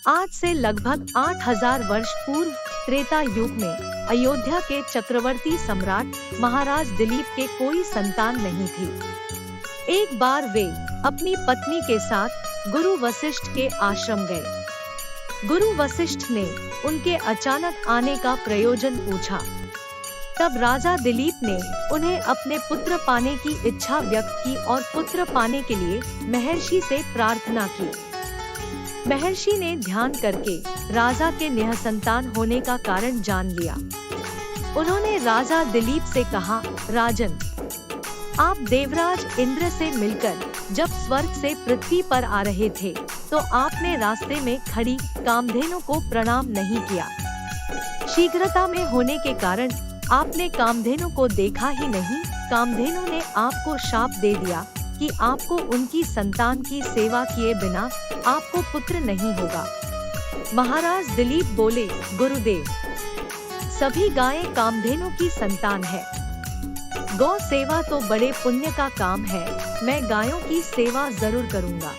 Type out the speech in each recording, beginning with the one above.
आज से लगभग 8000 वर्ष पूर्व त्रेता युग में अयोध्या के चक्रवर्ती सम्राट महाराज दिलीप के कोई संतान नहीं थी। एक बार वे अपनी पत्नी के साथ गुरु वशिष्ठ के आश्रम गए। गुरु वशिष्ठ ने उनके अचानक आने का प्रयोजन पूछा। तब राजा दिलीप ने उन्हें अपने पुत्र पाने की इच्छा व्यक्त की और पुत्र पाने के लिए महर्षि से प्रार्थना की। महर्षि ने ध्यान करके राजा के निःसंतान होने का कारण जान लिया। उन्होंने राजा दिलीप से कहा, राजन, आप देवराज इंद्र से मिलकर जब स्वर्ग से पृथ्वी पर आ रहे थे तो आपने रास्ते में खड़ी कामधेनु को प्रणाम नहीं किया। शीघ्रता में होने के कारण आपने कामधेनु को देखा ही नहीं। कामधेनु ने आपको शाप दे दिया कि आपको उनकी संतान की सेवा किए बिना आपको पुत्र नहीं होगा। महाराज दिलीप बोले, गुरुदेव, सभी गायें कामधेनु की संतान है। गौ सेवा तो बड़े पुण्य का काम है, मैं गायों की सेवा जरूर करूंगा।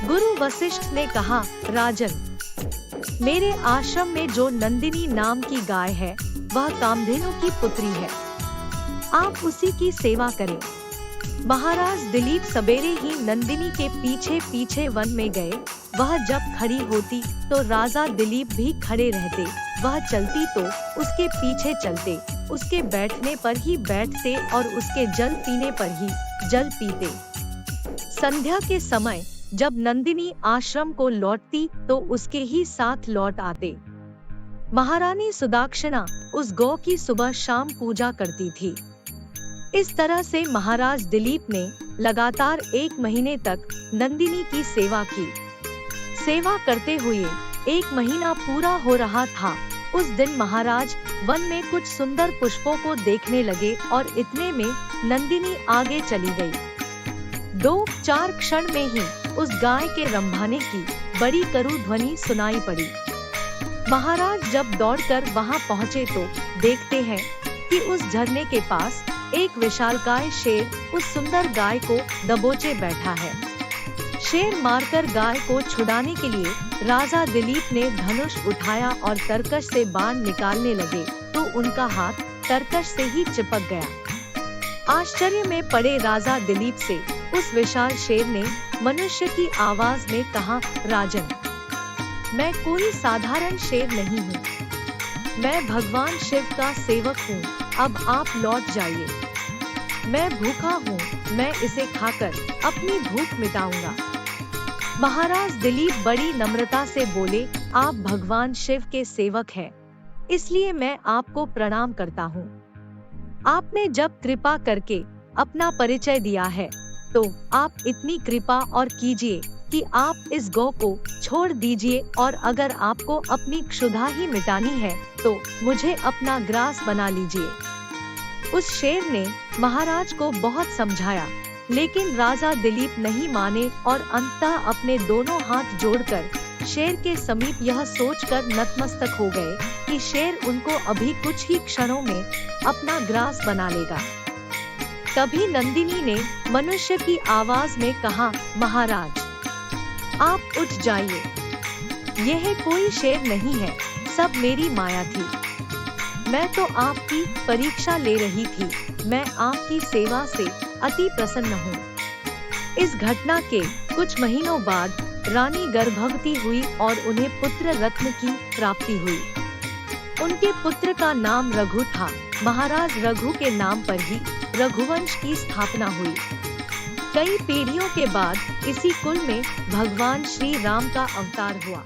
गुरु वशिष्ठ ने कहा, राजन, मेरे आश्रम में जो नंदिनी नाम की गाय है वह कामधेनु की पुत्री है, आप उसी की सेवा करें। महाराज दिलीप सवेरे ही नंदिनी के पीछे पीछे वन में गए। वह जब खड़ी होती तो राजा दिलीप भी खड़े रहते, वह चलती तो उसके पीछे चलते, उसके बैठने पर ही बैठते और उसके जल पीने पर ही जल पीते। संध्या के समय जब नंदिनी आश्रम को लौटती तो उसके ही साथ लौट आते। महारानी सुदाक्षिणा उस गौ की सुबह शाम पूजा करती थी। इस तरह से महाराज दिलीप ने लगातार 1 महीने तक नंदिनी की सेवा की। सेवा करते हुए 1 महीना पूरा हो रहा था। उस दिन महाराज वन में कुछ सुंदर पुष्पों को देखने लगे और इतने में नंदिनी आगे चली गई। 2-4 क्षण में ही उस गाय के रंभाने की बड़ी करू ध्वनि सुनाई पड़ी। महाराज जब दौड़कर वहां पहुंचे तो देखते हैं कि उस झरने के पास एक विशालकाय शेर उस सुंदर गाय को दबोचे बैठा है। शेर मारकर गाय को छुड़ाने के लिए राजा दिलीप ने धनुष उठाया और तरकश से बाण निकालने लगे तो उनका हाथ तरकश से ही चिपक गया। आश्चर्य में पड़े राजा दिलीप से उस विशाल शेर ने मनुष्य की आवाज में कहा, राजन, मैं कोई साधारण शेर नहीं हूँ, मैं भगवान शिव का सेवक हूँ, अब आप लौट जाइए। मैं भूखा हूँ, मैं इसे खाकर अपनी भूख मिटाऊंगा। महाराज दिलीप बड़ी नम्रता से बोले, आप भगवान शिव के सेवक हैं, इसलिए मैं आपको प्रणाम करता हूँ। आपने जब कृपा करके अपना परिचय दिया है तो आप इतनी कृपा और कीजिए कि आप इस गौ को छोड़ दीजिए और अगर आपको अपनी क्षुधा ही मिटानी है तो मुझे अपना ग्रास बना लीजिए। उस शेर ने महाराज को बहुत समझाया, लेकिन राजा दिलीप नहीं माने और अंततः अपने दोनों हाथ जोड़कर शेर के समीप यह सोचकर नतमस्तक हो गए कि शेर उनको अभी कुछ ही क्षणों में अपना ग्रास बना लेगा। तभी नंदिनी ने मनुष्य की आवाज में कहा, महाराज, आप उठ जाइए, यह कोई शेर नहीं है, सब मेरी माया थी। मैं तो आपकी परीक्षा ले रही थी, मैं आपकी सेवा से अति प्रसन्न हूँ। इस घटना के कुछ महीनों बाद रानी गर्भवती हुई और उन्हें पुत्र रत्न की प्राप्ति हुई। उनके पुत्र का नाम रघु था। महाराज रघु के नाम पर ही रघुवंश की स्थापना हुई। कई पीढ़ियों के बाद इसी कुल में भगवान श्री राम का अवतार हुआ।